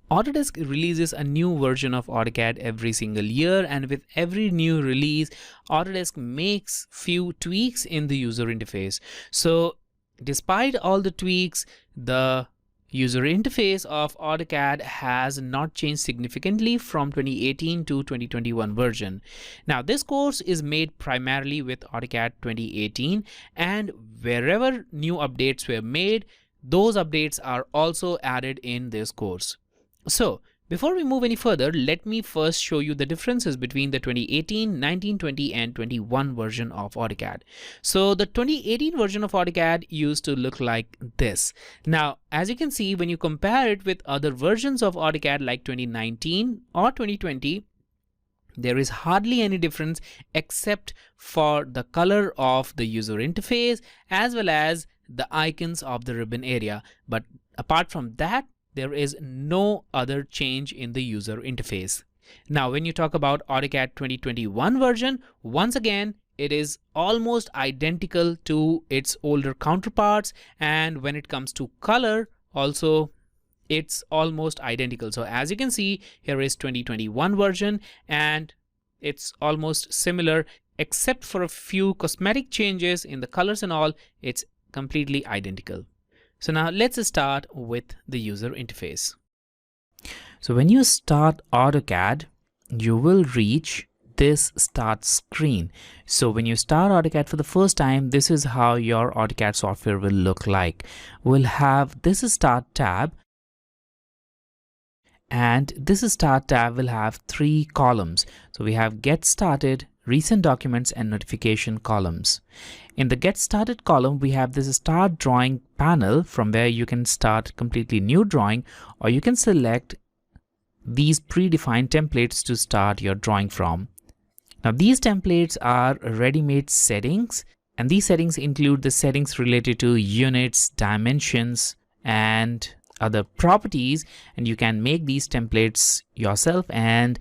Autodesk releases a new version of AutoCAD every single year, and with every new release, Autodesk makes few tweaks in the user interface. So despite all the tweaks, the user interface of AutoCAD has not changed significantly from 2018 to 2021 version. Now, this course is made primarily with AutoCAD 2018, and wherever new updates were made, those updates are also added in this course. So before we move any further, let me first show you the differences between the 2018, 19, 20 and 21 version of AutoCAD. So the 2018 version of AutoCAD used to look like this. Now, as you can see, when you compare it with other versions of AutoCAD like 2019 or 2020, there is hardly any difference except for the color of the user interface as well as the icons of the ribbon area. But apart from that, there is no other change in the user interface. Now, when you talk about AutoCAD 2021 version, once again, it is almost identical to its older counterparts. And when it comes to color, also, it's almost identical. So as you can see, here is 2021 version, and it's almost similar, except for a few cosmetic changes in the colors and all, it's completely identical. So now let's start with the user interface. So when you start AutoCAD, you will reach this start screen. So when you start AutoCAD for the first time, this is how your AutoCAD software will look like. We'll have this start tab, and this start tab will have 3 columns. So we have get started, recent documents and notification columns. In the get started column, we have this start drawing panel from where you can start completely new drawing, or you can select these predefined templates to start your drawing from. Now these templates are ready-made settings, and these settings include the settings related to units, dimensions and other properties, and you can make these templates yourself and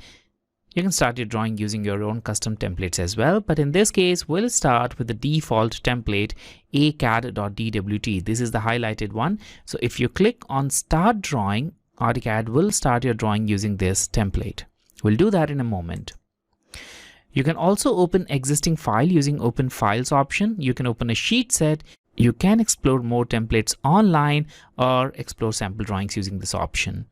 you can start your drawing using your own custom templates as well. But in this case, we'll start with the default template acad.dwt. This is the highlighted one. So if you click on start drawing, AutoCAD will start your drawing using this template. We'll do that in a moment. You can also open existing file using open files option. You can open a sheet set. You can explore more templates online or explore sample drawings using this option.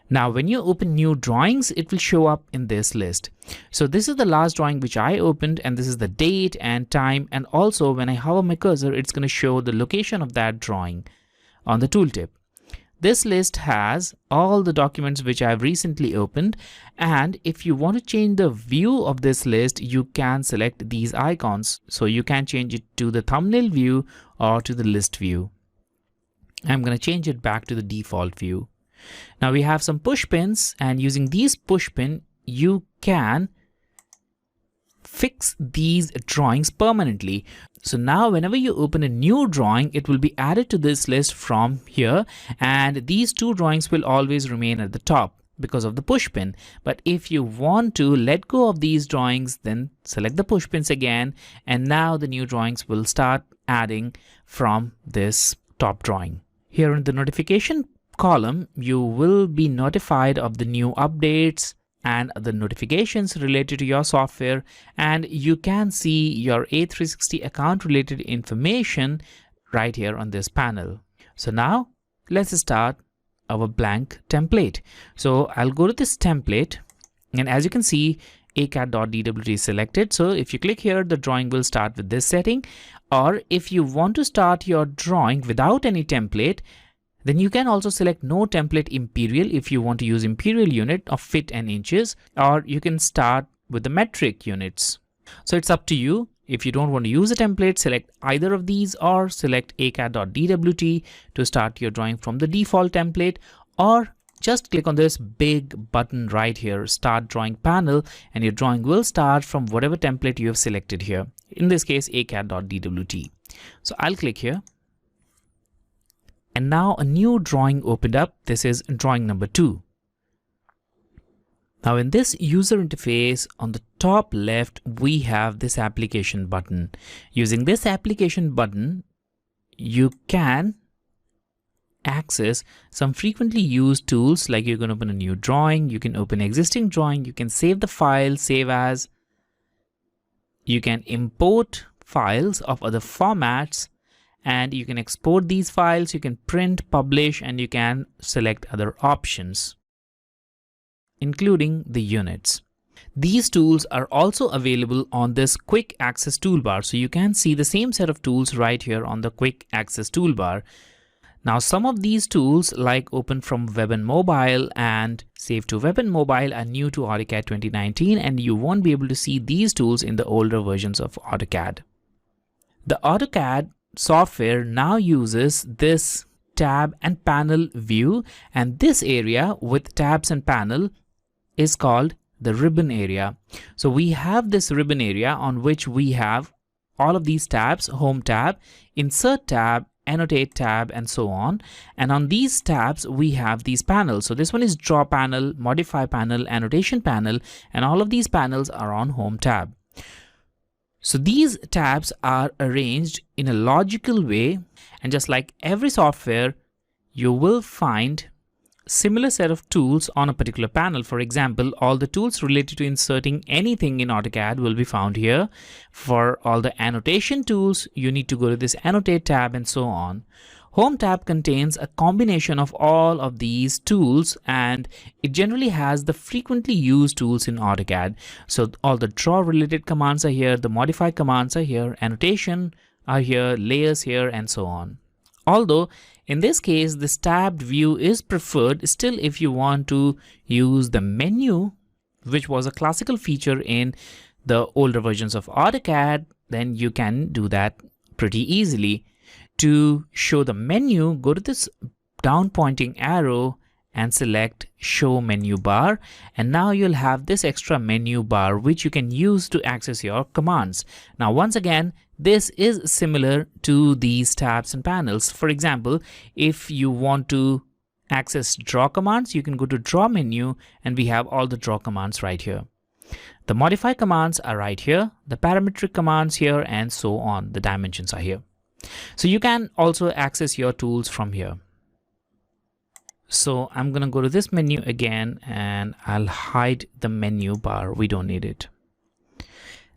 Now, when you open new drawings, it will show up in this list. So this is the last drawing which I opened, and this is the date and time. And also when I hover my cursor, it's going to show the location of that drawing on the tooltip. This list has all the documents which I've recently opened. And if you want to change the view of this list, you can select these icons. So you can change it to the thumbnail view or to the list view. I'm going to change it back to the default view. Now we have some push pins, and using these push pin, you can fix these drawings permanently. So now whenever you open a new drawing, it will be added to this list from here, and these 2 drawings will always remain at the top because of the push pin. But if you want to let go of these drawings, then select the push pins again, and now the new drawings will start adding from this top drawing. Here in the notification column, you will be notified of the new updates and the notifications related to your software, and you can see your A360 account related information right here on this panel. So now let's start our blank template. So I'll go to this template, and as you can see, acad.dwt is selected. So if you click here, the drawing will start with this setting. Or if you want to start your drawing without any template, then you can also select no template imperial if you want to use imperial unit of feet and inches, or you can start with the metric units. So it's up to you. If you don't want to use a template, select either of these or select acad.dwt to start your drawing from the default template, or just click on this big button right here, start drawing panel, and your drawing will start from whatever template you have selected here. In this case, acad.dwt. So I'll click here. And now a new drawing opened up. This is drawing number 2. Now in this user interface, on the top left, we have this application button. Using this application button, you can access some frequently used tools, like you can open a new drawing, you can open existing drawing, you can save the file, save as, you can import files of other formats, and you can export these files, you can print, publish, and you can select other options, including the units. These tools are also available on this quick access toolbar. So you can see the same set of tools right here on the quick access toolbar. Now, some of these tools like Open from Web and Mobile and Save to Web and Mobile are new to AutoCAD 2019, and you won't be able to see these tools in the older versions of AutoCAD. The AutoCAD software now uses this tab and panel view, and this area with tabs and panel is called the ribbon area. So we have this ribbon area on which we have all of these tabs: Home tab, Insert tab, Annotate tab, and so on. And on these tabs we have these panels. So this one is Draw panel, Modify panel, Annotation panel, and all of these panels are on Home tab. So these tabs are arranged in a logical way, and just like every software, you will find similar set of tools on a particular panel. For example, all the tools related to inserting anything in AutoCAD will be found here. For all the annotation tools, you need to go to this Annotate tab and so on. Home tab contains a combination of all of these tools, and it generally has the frequently used tools in AutoCAD. So all the draw related commands are here, the modify commands are here, annotation are here, layers here, and so on. Although in this case, this tabbed view is preferred, still if you want to use the menu, which was a classical feature in the older versions of AutoCAD, then you can do that pretty easily. To show the menu, go to this down pointing arrow and select Show Menu Bar, and now you'll have this extra menu bar which you can use to access your commands. Now once again, this is similar to these tabs and panels. For example, if you want to access draw commands, you can go to Draw menu, and we have all the draw commands right here. The modify commands are right here, the parametric commands here, and so on. The dimensions are here. So you can also access your tools from here. So I'm going to go to this menu again, and I'll hide the menu bar. We don't need it.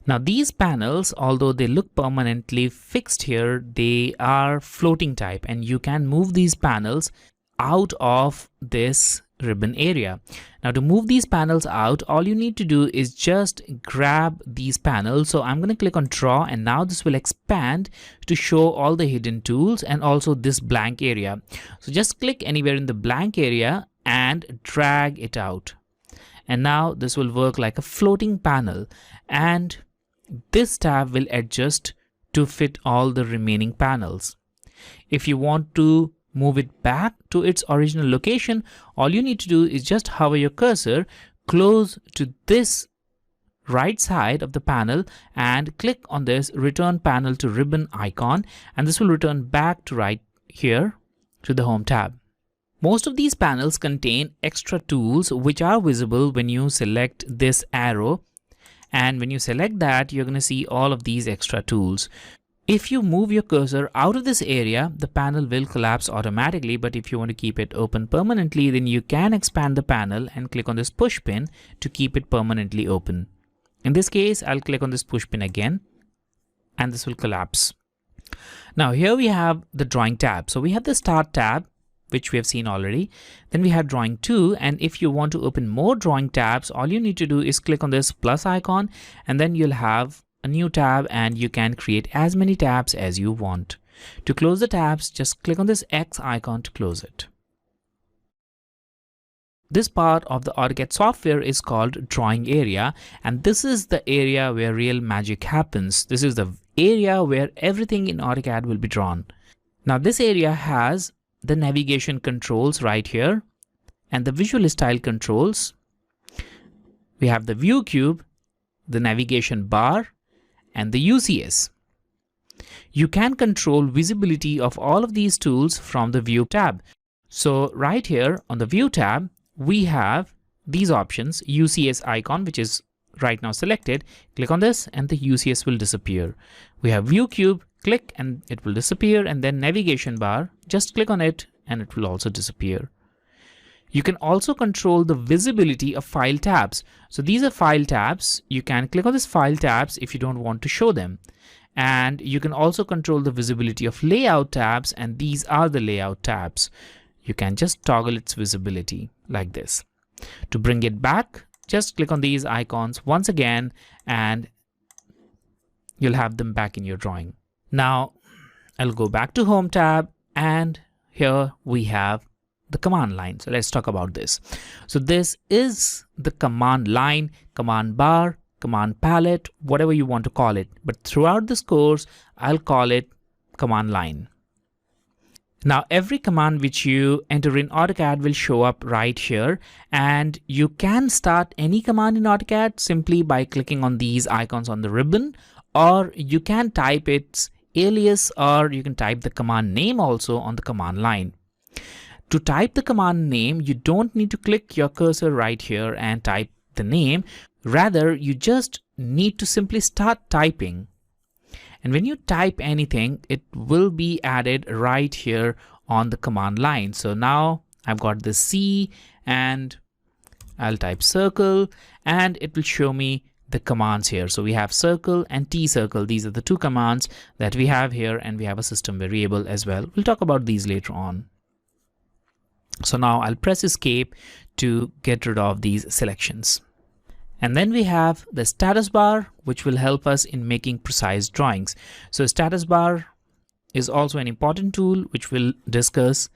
Now these panels, although they look permanently fixed here, they are floating type, and you can move these panels out of this ribbon area. Now to move these panels out, all you need to do is just grab these panels. So I'm going to click on Draw, and now this will expand to show all the hidden tools and also this blank area. So just click anywhere in the blank area and drag it out. And now this will work like a floating panel, and this tab will adjust to fit all the remaining panels. If you want to move it back to its original location, all you need to do is just hover your cursor close to this right side of the panel and click on this Return Panel to Ribbon icon, and this will return back to right here to the Home tab. Most of these panels contain extra tools which are visible when you select this arrow, and when you select that, you're going to see all of these extra tools. If you move your cursor out of this area, the panel will collapse automatically, but if you want to keep it open permanently, then you can expand the panel and click on this push pin to keep it permanently open. In this case, I'll click on this push pin again, and this will collapse. Now here we have the Drawing tab. So we have the Start tab, which we have seen already. Then we have Drawing 2, and if you want to open more drawing tabs, all you need to do is click on this plus icon, and then you'll have a new tab, and you can create as many tabs as you want. To close the tabs, just click on this X icon to close it. This part of the AutoCAD software is called Drawing Area, and this is the area where real magic happens. This is the area where everything in AutoCAD will be drawn. Now this area has the navigation controls right here and the visual style controls. We have the view cube, the navigation bar, and the UCS. You can control visibility of all of these tools from the View tab. So right here on the View tab, we have these options: UCS icon, which is right now selected. Click on this and the UCS will disappear. We have View cube, click and it will disappear, and then navigation bar, just click on it and it will also disappear. You can also control the visibility of file tabs. So these are file tabs. You can click on this file tabs if you don't want to show them. And you can also control the visibility of layout tabs, and these are the layout tabs. You can just toggle its visibility like this. To bring it back, just click on these icons once again and you'll have them back in your drawing. Now I'll go back to Home tab, and here we have the command line. So let's talk about this. So this is the command line, command bar, command palette, whatever you want to call it. But throughout this course, I'll call it command line. Now, every command which you enter in AutoCAD will show up right here, and you can start any command in AutoCAD simply by clicking on these icons on the ribbon, or you can type its alias, or you can type the command name also on the command line. To type the command name, you don't need to click your cursor right here and type the name. Rather, you just need to simply start typing. And when you type anything, it will be added right here on the command line. So now I've got the C, and I'll type circle, and it will show me the commands here. So we have circle and T circle. These are the two commands that we have here, and we have a system variable as well. We'll talk about these later on. So now I'll press escape to get rid of these selections. And then we have the status bar, which will help us in making precise drawings. So status bar is also an important tool, which we'll discuss.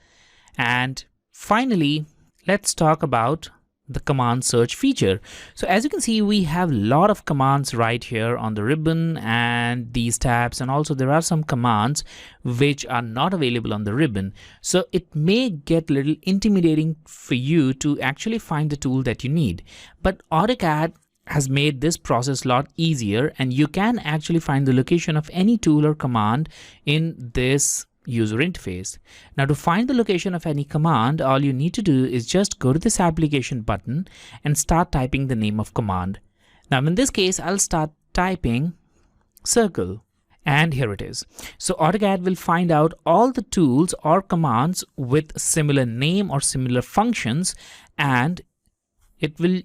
And finally, let's talk about the command search feature. So as you can see, we have a lot of commands right here on the ribbon and these tabs, and also there are some commands which are not available on the ribbon. So it may get a little intimidating for you to actually find the tool that you need. But AutoCAD has made this process a lot easier, and you can actually find the location of any tool or command in this user interface. Now, to find the location of any command, all you need to do is just go to this application button and start typing the name of command. Now, in this case, I'll start typing circle, and here it is. So AutoCAD will find out all the tools or commands with similar name or similar functions, and it will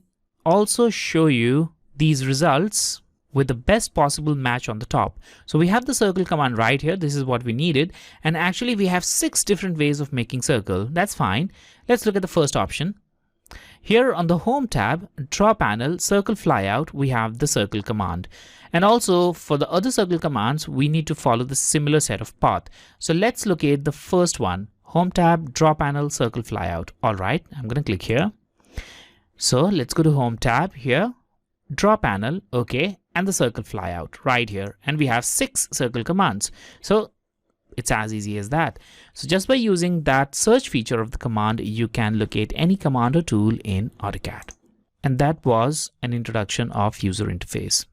also show you these results with the best possible match on the top. So we have the circle command right here. This is what we needed. And actually we have 6 different ways of making circle. That's fine. Let's look at the first option. Here on the Home tab, Draw Panel, Circle Flyout, we have the circle command. And also for the other circle commands, we need to follow the similar set of path. So let's locate the first one, Home tab, Draw Panel, Circle Flyout. All right, I'm going to click here. So let's go to Home tab here, Draw Panel, okay, and the circle flyout right here. And we have 6 circle commands. So it's as easy as that. So just by using that search feature of the command, you can locate any command or tool in AutoCAD. And that was an introduction of user interface.